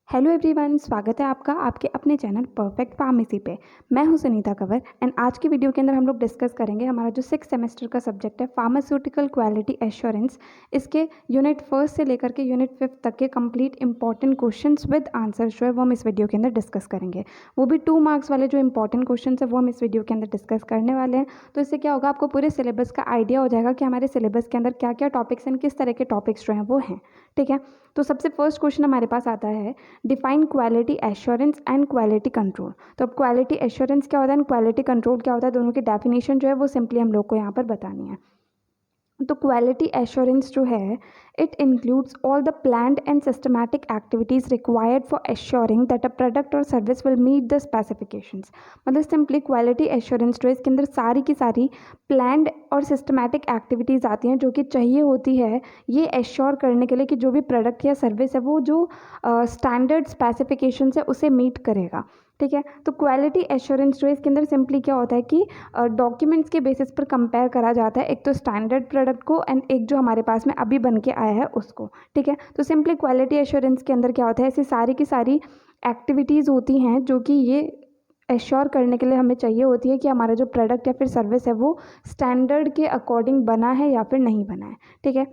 Hello everyone, स्वागत है आपका आपके अपने चैनल परफेक्ट फार्मेसी पे। मैं हूं सुनीता कंवर एंड आज की वीडियो के अंदर हम लोग डिस्कस करेंगे हमारा जो 6 सेमेस्टर का सब्जेक्ट है फार्मास्यूटिकल क्वालिटी एश्योरेंस। इसके यूनिट 1 से लेकर के यूनिट 5 तक के complete important questions with answers जो है वो हम इस वीडियो के अंदर डिस्कस करेंगे। वो भी 2 मार्क्स वाले जो इंपॉर्टेंट क्वेश्चन है वो हम इस वीडियो के अंदर डिस्कस करने वाले हैं। तो इससे क्या होगा, आपको पूरे सिलेबस का आइडिया हो जाएगा कि हमारे सिलेबस के अंदर क्या क्या टॉपिक्स एंड किस तरह के टॉपिक्स जो हैं वो हैं। ठीक है, तो सबसे फर्स्ट क्वेश्चन हमारे पास आता है, define quality assurance and quality control. तो अब क्वालिटी एश्योरेंस क्या होता है एंड क्वालिटी कंट्रोल क्या होता है, दोनों की डेफिनेशन जो है वो सिंपली हम लोग को यहाँ पर बतानी है। तो क्वालिटी एश्योरेंस जो है, it includes all the planned and systematic activities required for assuring that a product और service will meet the specifications. मतलब सिंपली क्वालिटी एश्योरेंस जो है, इसके अंदर सारी की सारी प्लान्ड और सिस्टमैटिक एक्टिविटीज़ आती हैं जो कि चाहिए होती है ये एश्योर करने के लिए कि जो भी प्रोडक्ट या सर्विस है वो जो स्टैंडर्ड स्पेसिफिकेशन है उसे मीट करेगा। ठीक है, तो क्वालिटी एश्योरेंस जो है, इसके अंदर सिंपली क्या होता है कि डॉक्यूमेंट्स के बेसिस पर कंपेयर करा जाता है, एक तो स्टैंडर्ड प्रोडक्ट को एंड एक जो हमारे पास में अभी बन के आया है उसको। ठीक है, तो सिंपली क्वालिटी एश्योरेंस के अंदर क्या होता है, ऐसी सारी की सारी एक्टिविटीज़ होती हैं जो कि ये एश्योर करने के लिए हमें चाहिए होती है कि हमारा जो प्रोडक्ट या फिर सर्विस है वो स्टैंडर्ड के अकॉर्डिंग बना है या फिर नहीं बना है। ठीक है,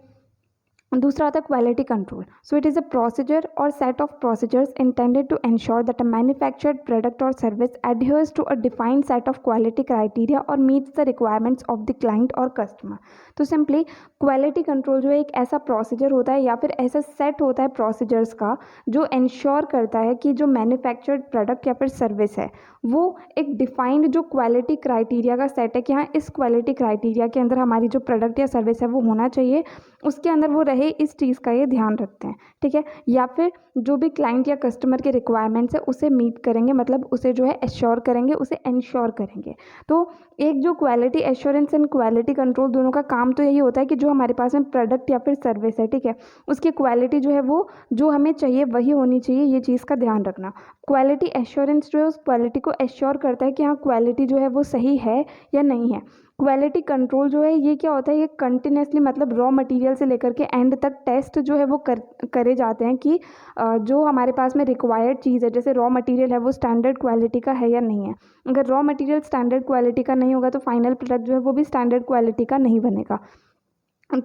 दूसरा आता है quality control. So it is a procedure और set of procedures intended to ensure that a manufactured product और service adheres to a defined set of quality criteria और meets the requirements of the client और customer. तो simply quality control जो है एक ऐसा procedure होता है या फिर ऐसा सेट होता है प्रोसीजर्स का जो एंश्योर करता है कि जो मैन्युफैक्चर्ड प्रोडक्ट या फिर सर्विस है वो एक डिफाइंड जो क्वालिटी क्राइटेरिया का सेट है कि हाँ, इस क्वालिटी क्राइटेरिया के अंदर हमारी जो प्रोडक्ट या सर्विस है वो होना चाहिए, उसके अंदर वो रहे, इस चीज़ का ये ध्यान रखते हैं। ठीक है, या फिर जो भी क्लाइंट या कस्टमर के रिक्वायरमेंट्स है उसे मीट करेंगे, मतलब उसे जो है एश्योर करेंगे, उसे एंश्योर करेंगे। तो एक जो quality assurance and quality control दोनों का काम तो यही होता है कि जो हमारे पास में प्रोडक्ट या फिर सर्विस है, ठीक है, उसकी क्वालिटी जो है वो जो हमें चाहिए वही होनी चाहिए, ये चीज़ का ध्यान रखना। क्वालिटी एश्योरेंस जो है उस क्वालिटी को एश्योर करता है कि हाँ, क्वालिटी जो है वो सही है या नहीं है। क्वालिटी कंट्रोल जो है ये क्या होता है, ये कंटिन्यूसली मतलब रॉ मटेरियल से लेकर के एंड तक टेस्ट जो है वो करे जाते हैं कि जो हमारे पास में रिक्वायर्ड चीज़ है, जैसे रॉ मटेरियल है वो स्टैंडर्ड क्वालिटी का है या नहीं है। अगर रॉ मटेरियल स्टैंडर्ड क्वालिटी का नहीं होगा तो फाइनल प्रोडक्ट जो है वो भी स्टैंडर्ड क्वालिटी का नहीं बनेगा।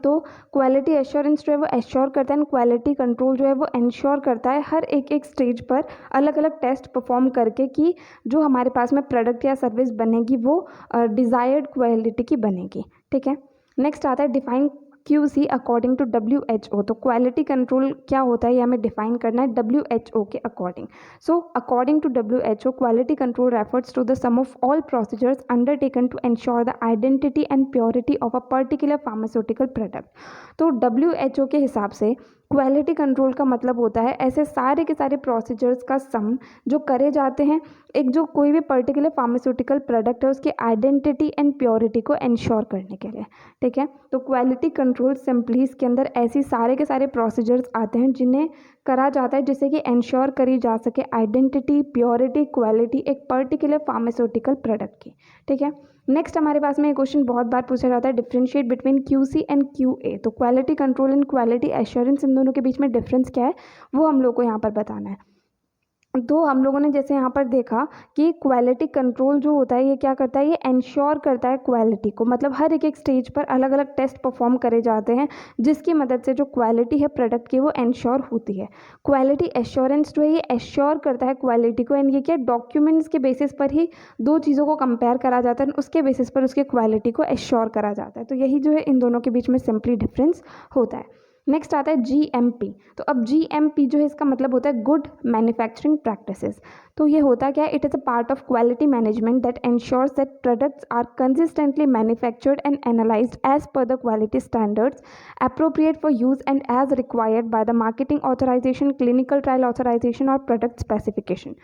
तो क्वालिटी एश्योरेंस जो है वो एश्योर करता है एंड क्वालिटी कंट्रोल जो है वो इंश्योर करता है हर एक एक स्टेज पर अलग अलग टेस्ट परफॉर्म करके कि जो हमारे पास में प्रोडक्ट या सर्विस बनेगी वो डिज़ायर्ड क्वालिटी की बनेगी। ठीक है, नेक्स्ट आता है define QC according to WHO। तो क्वालिटी कंट्रोल क्या होता है ये हमें डिफाइन करना है WHO के according. So according to WHO, quality control refers to the sum of all procedures undertaken to ensure the identity and purity of a particular pharmaceutical product. तो WHO के हिसाब से क्वालिटी कंट्रोल का मतलब होता है ऐसे सारे के सारे प्रोसीजर्स का सम जो करे जाते हैं एक जो कोई भी पर्टिकुलर फार्मास्यूटिकल प्रोडक्ट है उसकी आइडेंटिटी एंड प्योरिटी को इंश्योर करने के लिए। ठीक है, तो क्वालिटी कंट्रोल सिंपली इसके अंदर ऐसी सारे के सारे प्रोसीजर्स आते हैं जिन्हें करा जाता है जिससे कि इंश्योर करी जा सके आइडेंटिटी, प्योरिटी, क्वालिटी एक पर्टिकुलर फार्मास्यूटिकल प्रोडक्ट की। ठीक है, नेक्स्ट हमारे पास में ये क्वेश्चन बहुत बार पूछा जाता है, differentiate between QC and QA। तो quality control and quality assurance इन दोनों के बीच में डिफरेंस क्या है वो हम लोग को यहाँ पर बताना है। तो हम लोगों ने जैसे यहाँ पर देखा कि क्वालिटी कंट्रोल जो होता है ये क्या करता है, ये इंश्योर करता है क्वालिटी को, मतलब हर एक एक स्टेज पर अलग अलग टेस्ट परफॉर्म करे जाते हैं जिसकी मदद से जो क्वालिटी है प्रोडक्ट की वो इंश्योर होती है। क्वालिटी एश्योरेंस जो है ये एश्योर करता है क्वालिटी को एंड ये क्या डॉक्यूमेंट्स के बेसिस पर ही दो चीज़ों को कंपेयर करा जाता है, उसके बेसिस पर उसके क्वालिटी को एश्योर करा जाता है। तो यही जो है इन दोनों के बीच में सिंपली डिफरेंस होता है। नेक्स्ट आता है GMP। तो अब GMP जो है इसका मतलब होता है गुड मैन्युफैक्चरिंग प्रैक्टिसेस। तो ये होता क्या है, it is a part of quality management that ensures that products are consistently manufactured and analysed as per the quality standards appropriate for use and as required by the marketing authorization, clinical trial authorization और product specification।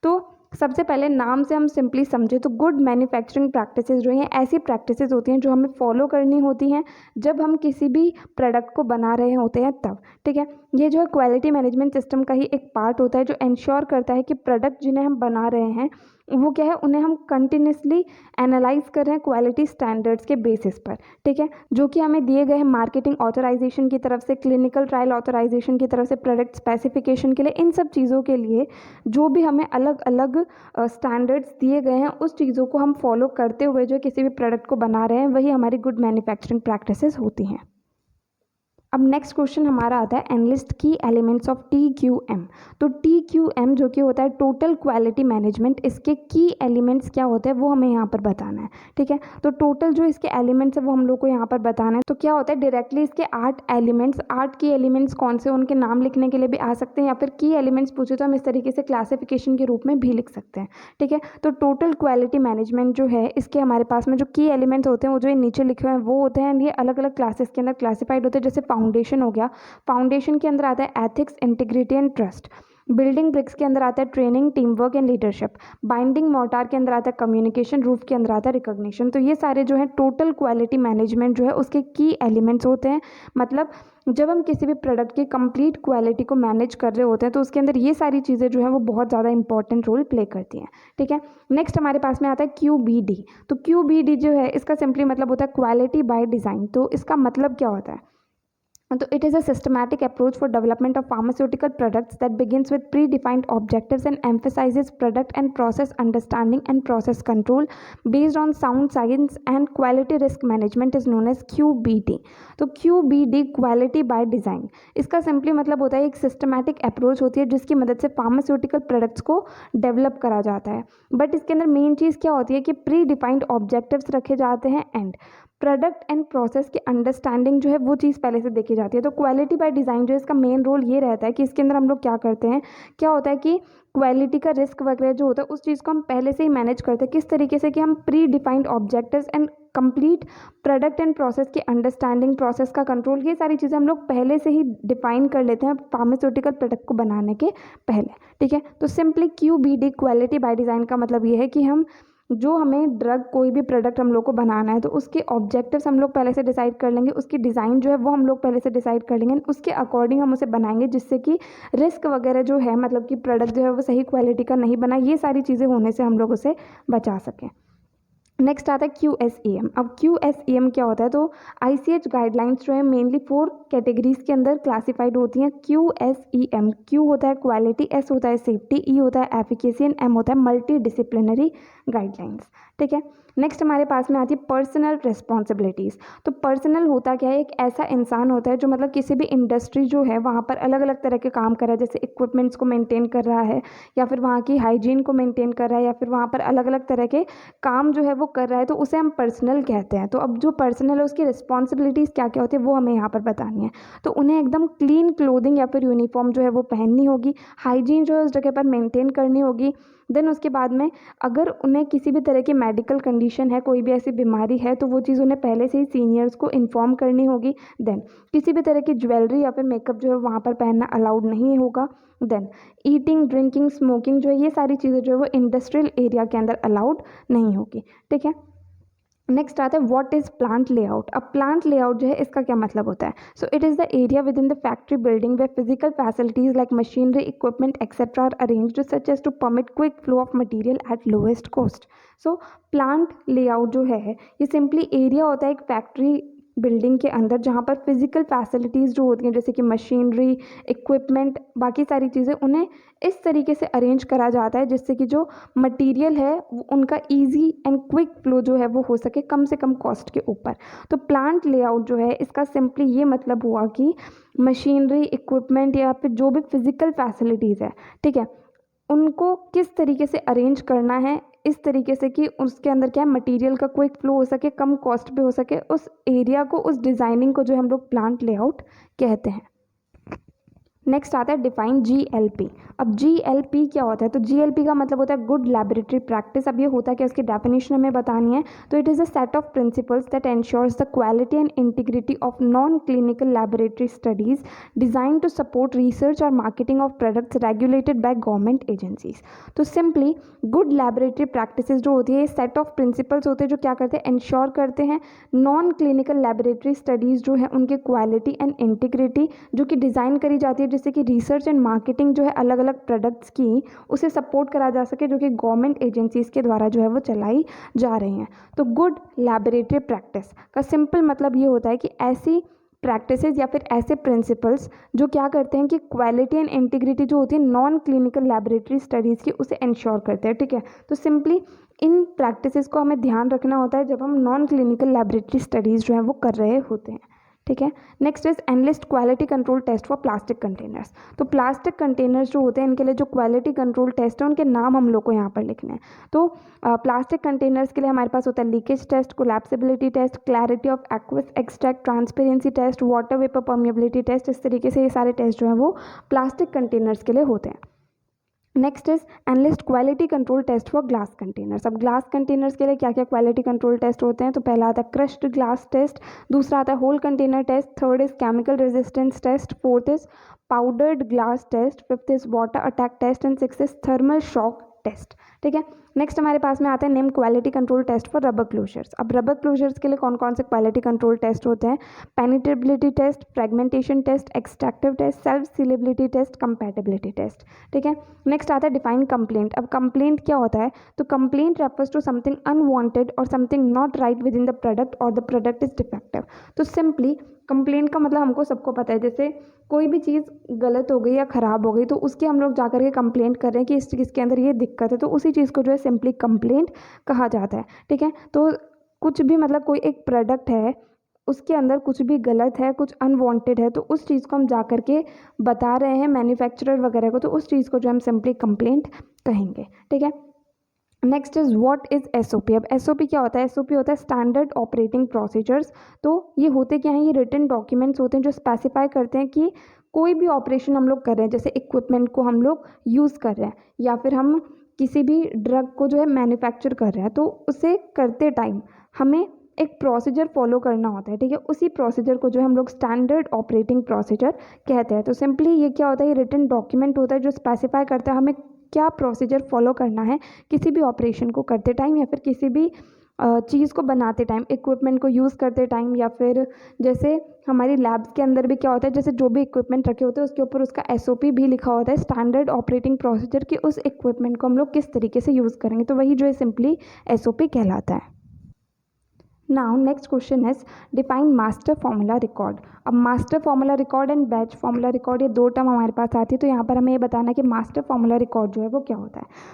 तो सबसे पहले नाम से हम simply समझे तो good manufacturing practices जो हैं ऐसी प्रैक्टिसेस होती हैं जो हमें फॉलो करनी होती हैं जब हम किसी भी प्रोडक्ट को बना रहे होते हैं तब, ठीक है। ये जो है क्वालिटी मैनेजमेंट सिस्टम का ही एक पार्ट होता है जो इंश्योर करता है कि प्रोडक्ट जिन्हें हम बना रहे हैं वो क्या है, उन्हें हम कंटिन्यूसली एनालाइज कर रहे हैं क्वालिटी स्टैंडर्ड्स के बेसिस पर, ठीक है, जो कि हमें दिए गए हैं मार्केटिंग ऑथराइजेशन की तरफ से, क्लिनिकल ट्रायल ऑथराइजेशन की तरफ से, प्रोडक्ट स्पेसिफिकेशन के लिए। इन सब चीज़ों के लिए जो भी हमें अलग अलग स्टैंडर्ड्स दिए गए हैं उस चीज़ों को हम फॉलो करते हुए जो किसी भी प्रोडक्ट को बना रहे हैं वही हमारी गुड मैन्युफैक्चरिंग प्रैक्टिसेस होती हैं। अब नेक्स्ट क्वेश्चन हमारा आता है एनलिस्ट की एलिमेंट्स ऑफ TQM। तो TQM जो कि होता है टोटल क्वालिटी मैनेजमेंट, इसके की एलिमेंट्स क्या होते हैं वो हमें यहाँ पर बताना है, ठीक है। तो टोटल जो इसके एलिमेंट्स है वो हम लोग को यहाँ पर बताना है। तो क्या होता है, डायरेक्टली इसके 8 एलिमेंट्स, 8 की एलिमेंट्स कौन से उनके नाम लिखने के लिए भी आ सकते हैं, या फिर की एलिमेंट्स पूछे तो हम इस तरीके से क्लासिफिकेशन के रूप में भी लिख सकते हैं, ठीक है। तो टोटल क्वालिटी मैनेजमेंट जो है इसके हमारे पास में जो की एलिमेंट्स होते हैं वो जो ये नीचे लिखे हुए हैं वो होते हैं, ये अलग अलग क्लासेस के अंदर क्लासिफाइड होते हैं। जैसे फाउंडेशन हो गया, फाउंडेशन के अंदर आता है ethics, integrity and trust. Building bricks के अंदर आता है training, team work and leadership. Binding mortar के अंदर आता है कम्युनिकेशन, रूफ के अंदर आता है रिकॉग्निशन। तो ये सारे जो है टोटल क्वालिटी मैनेजमेंट जो है उसके की एलिमेंट्स होते हैं। मतलब जब हम किसी भी प्रोडक्ट की कंप्लीट क्वालिटी को मैनेज कर रहे होते हैं तो उसके अंदर ये सारी चीज़ें जो है वो बहुत ज़्यादा इंपॉर्टेंट रोल प्ले करती हैं, ठीक है। नेक्स्ट हमारे पास में आता है QBD। तो QBD जो है इसका सिंपली मतलब होता है क्वालिटी बाय डिज़ाइन। तो इसका मतलब क्या होता है, तो it is a systematic approach for development of pharmaceutical products that begins with predefined objectives and emphasizes product and process understanding and process control based on sound science and quality risk management is known as QBD। तो QBD quality by design, इसका simply मतलब होता है एक systematic approach होती है जिसकी मदद से फार्मास्यूटिकल प्रोडक्ट्स को डेवलप करा जाता है। बट इसके अंदर मेन चीज़ क्या होती है कि प्री डिफाइंड ऑब्जेक्टिव्स रखे जाते हैं एंड प्रोडक्ट एंड प्रोसेस की अंडरस्टैंडिंग जो है वो चीज़ पहले से देखी जाती है। तो क्वालिटी बाय डिज़ाइन जो है इसका मेन रोल ये रहता है कि इसके अंदर हम लोग क्या करते हैं, क्या होता है कि क्वालिटी का रिस्क वगैरह जो होता है उस चीज़ को हम पहले से ही मैनेज करते हैं। किस तरीके से कि हम pre defined objectives and complete product and process की अंडरस्टैंडिंग, प्रोसेस का कंट्रोल, ये सारी चीज़ें हम लोग पहले से ही डिफाइन कर लेते हैं फार्मास्यूटिकल प्रोडक्ट को बनाने के पहले, ठीक है। तो simply QBD quality by design का मतलब ये है कि हम जो हमें ड्रग कोई भी प्रोडक्ट हम लोग को बनाना है तो उसके ऑब्जेक्टिव्स हम लोग पहले से डिसाइड कर लेंगे, उसकी डिज़ाइन जो है वो हम लोग पहले से डिसाइड कर लेंगे, उसके अकॉर्डिंग हम उसे बनाएंगे जिससे कि रिस्क वगैरह जो है, मतलब कि प्रोडक्ट जो है वो सही क्वालिटी का नहीं बना, ये सारी चीज़ें होने से हम लोग उसे बचा सकें। नेक्स्ट आता है QSEM। अब QSEM क्या होता है, तो ICH गाइडलाइंस जो है मेनली 4 कैटेगरीज के अंदर क्लासिफाइड होती हैं। QSEM, Q होता है क्वालिटी, S होता है सेफ्टी, E होता है एफिकेसी एंड M होता है मल्टी डिसिप्लिनरी गाइडलाइंस, ठीक है। नेक्स्ट हमारे पास में आती है पर्सनल रिस्पॉन्सिबिलिटीज़। तो पर्सनल होता क्या है, एक ऐसा इंसान होता है जो मतलब किसी भी इंडस्ट्री जो है वहाँ पर अलग अलग तरह के काम कर रहा है, जैसे इक्विपमेंट्स को मेंटेन कर रहा है, या फिर वहाँ की हाइजीन को मेंटेन कर रहा है, या फिर वहाँ पर अलग अलग तरह के काम जो है वो कर रहा है, तो उसे हम पर्सनल कहते हैं। तो अब जो पर्सनल है उसकी रिस्पॉन्सिबिलिटीज़ क्या क्या होती है वो हमें यहाँ पर बतानी है। तो उन्हें एकदम क्लीन क्लोथिंग या फिर यूनिफॉर्म जो है वो पहननी होगी, हाइजीन जो है उस जगह पर मेंटेन करनी होगी। देन उसके बाद में अगर उन्हें किसी भी तरह की मेडिकल कंडीशन है, कोई भी ऐसी बीमारी है, तो वो चीज़ उन्हें पहले से ही सीनियर्स को इन्फॉर्म करनी होगी। देन किसी भी तरह की ज्वेलरी या फिर मेकअप जो है वहाँ पर पहनना अलाउड नहीं होगा। देन ईटिंग, ड्रिंकिंग, स्मोकिंग जो है ये सारी चीज़ें जो है वो इंडस्ट्रियल एरिया के अंदर अलाउड नहीं होगी, ठीक है। नेक्स्ट आता है व्हाट इज़ प्लांट लेआउट। अब प्लांट लेआउट जो है इसका क्या मतलब होता है, so it is the area within the factory building where physical facilities like machinery, equipment etcetera are arranged such as to permit quick flow of material at lowest cost. So plant layout जो है ये simply area होता है एक factory building के अंदर जहाँ पर फिजिकल फैसिलिटीज़ जो होती हैं जैसे कि मशीनरी, इक्विपमेंट, बाकी सारी चीज़ें उन्हें इस तरीके से अरेंज करा जाता है जिससे कि जो मटेरियल है उनका इजी एंड क्विक फ्लो जो है वो हो सके कम से कम कॉस्ट के ऊपर। तो प्लांट लेआउट जो है इसका सिंपली ये मतलब हुआ कि मशीनरी, इक्विपमेंट या फिर जो भी फिजिकल फैसिलिटीज़ है, ठीक है, उनको किस तरीके से अरेंज करना है इस तरीके से कि उसके अंदर क्या है मटेरियल का क्विक फ्लो हो सके, कम कॉस्ट पे हो सके, उस एरिया को, उस डिज़ाइनिंग को जो हम लोग प्लांट लेआउट कहते हैं। नेक्स्ट आता है डिफाइन GLP। अब GLP क्या होता है, तो GLP का मतलब होता है गुड लैबोरेटरी प्रैक्टिस। अब ये होता है कि उसकी डेफिनेशन हमें बतानी है, तो it is a set of principles that ensures the quality and integrity of non clinical laboratory studies design to support research और marketing of products regulated by government agencies. तो सिंपली गुड लैबोरेटरी प्रैक्टिसेस जो होती है, ये set of principles होते हैं जो क्या करते हैं, इंश्योर करते हैं नॉन क्लिनिकल लैबोरेटरी स्टडीज़ जो है उनके क्वालिटी एंड इंटीग्रिटी, जो कि डिज़ाइन करी जाती है जिससे कि रिसर्च एंड मार्केटिंग जो है अलग अलग प्रोडक्ट्स की उसे सपोर्ट करा जा सके, जो कि गवर्नमेंट एजेंसीज़ के द्वारा जो है वो चलाई जा रही हैं। तो गुड लैबोरेटरी प्रैक्टिस का सिंपल मतलब ये होता है कि ऐसी प्रैक्टिसेस या फिर ऐसे प्रिंसिपल्स जो क्या करते हैं कि क्वालिटी एंड इंटीग्रिटी जो होती है नॉन क्लिनिकल लैबोरेटरी स्टडीज़ की उसे इंश्योर करते हैं। ठीक है, तो सिंपली इन प्रैक्टिसेस को हमें ध्यान रखना होता है जब हम नॉन क्लिनिकल लैबोरेटरी स्टडीज़ जो है वो कर रहे होते हैं। ठीक है, next is enlist quality control test for plastic containers. तो प्लास्टिक कंटेनर्स जो होते हैं इनके लिए जो क्वालिटी कंट्रोल टेस्ट है उनके नाम हम लोग को यहाँ पर लिखने हैं। तो प्लास्टिक कंटेनर्स के लिए हमारे पास होता है leakage test, collapsibility test, clarity of aqueous extract, transparency test, water vapour permeability test. इस तरीके से ये सारे टेस्ट जो हैं वो प्लास्टिक कंटेनर्स के लिए होते हैं। Next is enlist quality control test for glass containers. अब ग्लास कंटेनर्स के लिए क्या क्या क्वालिटी कंट्रोल टेस्ट होते हैं, तो पहला आता है क्रश्ड ग्लास टेस्ट, दूसरा आता है whole container test, third is chemical resistance test, fourth is powdered glass test, fifth is water attack test and six is thermal shock test. ठीक है, नेक्स्ट हमारे पास में आता है name quality control test for rubber closures. अब rubber closures के लिए कौन कौन से क्वालिटी कंट्रोल टेस्ट होते हैं, penetrability test, fragmentation test, extractive test, self sealability test, compatibility test. ठीक है, नेक्स्ट आता है डिफाइन कंप्लेंट। अब कंप्लेंट क्या होता है, तो complaint refers to something unwanted और something not right within the product और द प्रोडक्ट इज डिफेक्टिव। तो सिंपली कंप्लेंट का मतलब हमको सबको पता है, जैसे कोई भी चीज़ गलत हो गई या ख़राब हो गई तो उसकी हम लोग जा कर के कंप्लेंट कर रहे हैं कि इस चीज़ के अंदर ये दिक्कत है, तो उसी चीज़ को जो है सिंपली कंप्लेंट कहा जाता है। ठीक है, तो कुछ भी मतलब कोई एक प्रोडक्ट है उसके अंदर कुछ भी गलत है, कुछ अनवांटेड है, तो उस चीज़ को हम जा कर के बता रहे हैं मैन्युफैक्चरर वगैरह को, तो उस चीज़ को जो हम सिंपली कंप्लेंट कहेंगे। ठीक है, next is what is SOP। अब SOP क्या होता है, SOP होता है स्टैंडर्ड ऑपरेटिंग प्रोसीजर्स। तो ये होते क्या हैं, ये रिटन डॉक्यूमेंट्स होते हैं जो स्पेसिफाई करते हैं कि कोई भी ऑपरेशन हम लोग कर रहे हैं, जैसे इक्विपमेंट को हम लोग यूज़ कर रहे हैं या फिर हम किसी भी ड्रग को जो है मैन्युफैक्चर कर रहे हैं, तो उसे करते टाइम हमें एक प्रोसीजर फॉलो करना होता है। ठीक है, उसी प्रोसीजर को जो है हम लोग स्टैंडर्ड ऑपरेटिंग प्रोसीजर कहते हैं। तो सिंपली ये क्या होता है, ये रिटन डॉक्यूमेंट होता है जो स्पेसिफाई करता है हमें क्या प्रोसीजर फॉलो करना है किसी भी ऑपरेशन को करते टाइम या फिर किसी भी चीज़ को बनाते टाइम, इक्विपमेंट को यूज़ करते टाइम, या फिर जैसे हमारी लैब्स के अंदर भी क्या होता है, जैसे जो भी इक्विपमेंट रखे होते हैं उसके ऊपर उसका SOP भी लिखा होता है, स्टैंडर्ड ऑपरेटिंग प्रोसीजर, कि उस इक्विपमेंट को हम लोग किस तरीके से यूज़ करेंगे, तो वही जो है सिंपली SOP कहलाता है। Now next question is define master formula record. अब master formula record and batch formula record, ये दो टर्म हमारे पास आती है, तो यहाँ पर हमें ये बताना है कि मास्टर फॉर्मूला रिकॉर्ड जो है वो क्या होता है।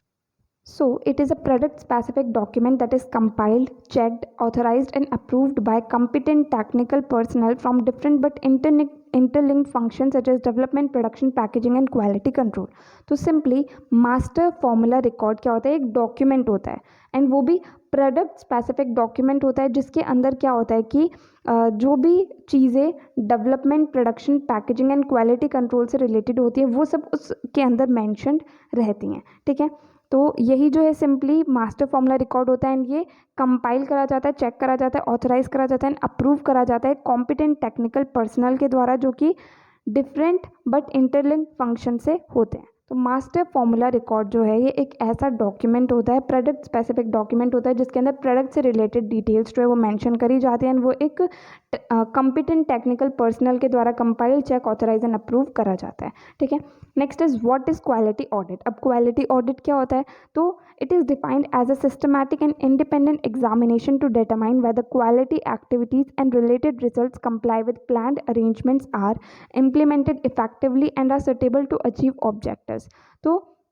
So it is a product specific document that is compiled, checked, authorized and approved by competent technical personnel from different but interlinked functions such as development, production, packaging and quality control. तो simply master formula record क्या होता है, एक document होता है and वो भी product specific document होता है जिसके अंदर क्या होता है कि जो भी चीज़ें development, production, packaging and quality control से रिलेटेड होती है वो सब उसके अंदर मेंशन्ड रहती हैं। ठीक है, तो यही जो है सिंपली मास्टर फॉर्मूला रिकॉर्ड होता है एंड ये कंपाइल करा जाता है, चेक करा जाता है, ऑथराइज करा जाता है एंड अप्रूव करा जाता है कॉम्पिटेंट टेक्निकल पर्सनल के द्वारा, जो कि डिफरेंट बट इंटरलिंक फंक्शन से होते हैं। तो मास्टर फॉर्मूला रिकॉर्ड जो है ये एक ऐसा डॉक्यूमेंट होता है, प्रोडक्ट स्पेसिफिक डॉक्यूमेंट होता है जिसके अंदर प्रोडक्ट से रिलेटेड डिटेल्स जो है वो मेंशन करी जाती हैं एंड वो एक कॉम्पिटेंट टेक्निकल पर्सनल के द्वारा compile, check, authorise and approve करा जाता है। ठीक है, next is what is quality audit. अब क्वालिटी ऑडिट क्या होता है, तो it is defined as a systematic and independent examination to determine whether quality activities and related results comply with planned arrangements are implemented effectively and are suitable to achieve objectives। तो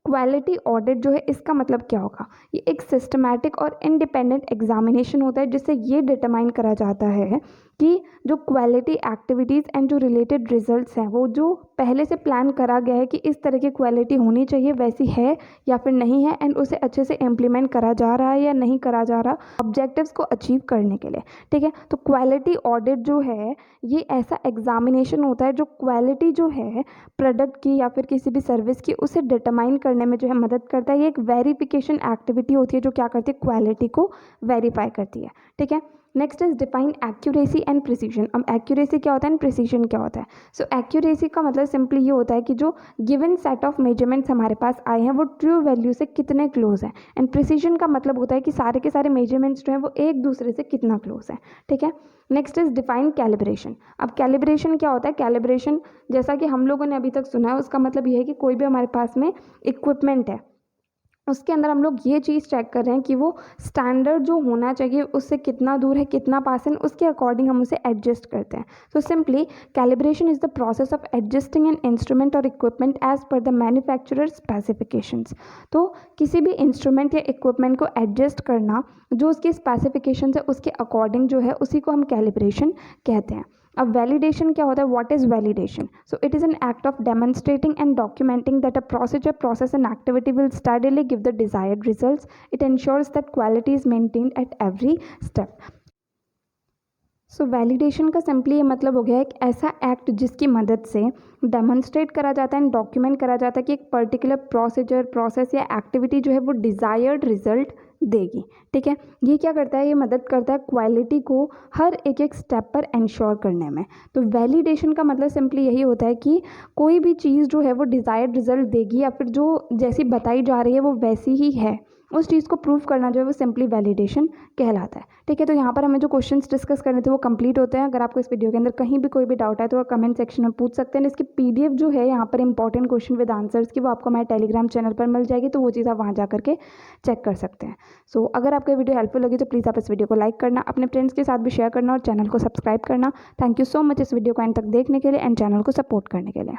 quality audit जो है इसका मतलब क्या होगा, ये एक systematic और इंडिपेंडेंट एग्जामिनेशन होता है जिससे ये डिटरमाइन करा जाता है कि जो क्वालिटी एक्टिविटीज़ एंड जो रिलेटेड रिजल्ट्स हैं वो जो पहले से प्लान करा गया है कि इस तरह की क्वालिटी होनी चाहिए वैसी है या फिर नहीं है, एंड उसे अच्छे से इम्प्लीमेंट करा जा रहा है या नहीं करा जा रहा ऑब्जेक्टिव्स को अचीव करने के लिए। ठीक है, तो क्वालिटी ऑडिट जो है ये ऐसा एग्जामिनेशन होता है जो क्वालिटी जो है प्रोडक्ट की या फिर किसी भी सर्विस की उसे डिटरमाइन करने में जो है मदद करता है। ये एक वेरिफिकेशन एक्टिविटी होती है जो क्या करती है, क्वालिटी को वेरीफाई करती है। ठीक है, next is define accuracy and precision. अब एक्यूरेसी क्या होता है एंड प्रिसीजन क्या होता है। सो एक्यूरेसी का मतलब सिंपली ये होता है कि जो गिवन सेट ऑफ मेजरमेंट्स हमारे पास आए हैं वो ट्रू वैल्यू से कितने क्लोज हैं, एंड प्रिसीजन का मतलब होता है कि सारे के सारे मेजरमेंट्स जो हैं वो एक दूसरे से कितना क्लोज है। ठीक है, नेक्स्ट इज डिफाइन कैलिब्रेशन। अब कैलिब्रेशन क्या होता है, कैलिब्रेशन जैसा कि हम लोगों ने अभी तक सुना है उसका मतलब ये है कि कोई भी हमारे पास में इक्विपमेंट है उसके अंदर हम लोग ये चीज़ चेक कर रहे हैं कि वो स्टैंडर्ड जो होना चाहिए उससे कितना दूर है, कितना पास है, उसके अकॉर्डिंग हम उसे एडजस्ट करते हैं। So simply calibration is the process of adjusting an instrument और equipment as per the manufacturer specifications. तो किसी भी इंस्ट्रूमेंट या इक्विपमेंट को एडजस्ट करना जो उसकी स्पेसिफिकेशंस है उसके अकॉर्डिंग जो है उसी को हम कैलिब्रेशन कहते हैं। अब वैलिडेशन क्या होता है, what is validation? So it is an act of demonstrating and documenting that a procedure, process and activity will steadily give the desired results. It ensures that quality is maintained at every step. So validation का simply ये मतलब हो गया एक ऐसा act जिसकी मदद से डेमोन्स्ट्रेट करा जाता है एंड डॉक्यूमेंट करा जाता है कि एक पर्टिकुलर प्रोसीजर, प्रोसेस या एक्टिविटी जो है वो डिज़ायर्ड रिजल्ट देगी। ठीक है, ये क्या करता है, ये मदद करता है क्वालिटी को हर एक एक स्टेप पर इंश्योर करने में। तो वैलिडेशन का मतलब सिंपली यही होता है कि कोई भी चीज़ जो है वो डिज़ायर्ड रिजल्ट देगी या फिर जो जैसी बताई जा रही है वो वैसी ही है, उस चीज़ को प्रूव करना जो है वो सिंपली वैलिडेशन कहलाता है। ठीक है, तो यहाँ पर हमें जो क्वेश्चंस डिस्कस करने थे वो कंप्लीट होते हैं। अगर आपको इस वीडियो के अंदर कहीं भी कोई भी डाउट है तो कमेंट सेक्शन में पूछ सकते हैं। इसकी पीडीएफ जो है यहाँ पर इंपॉर्टेंट क्वेश्चन विद आंसर्स की वो आपको हमारे टेलीग्राम चैनल पर मिल जाएगी, तो वो चीज़ आप वहाँ जा करके चेक कर सकते हैं। सो अगर आपको वीडियो हेल्पफुल लगी तो प्लीज़ आप इस वीडियो को लाइक करना, अपने फ्रेंड्स के साथ भी शेयर करना और चैनल को सब्सक्राइब करना। थैंक यू सो मच इस वीडियो को एंड तक देखने के लिए एंड चैनल को सपोर्ट करने के लिए।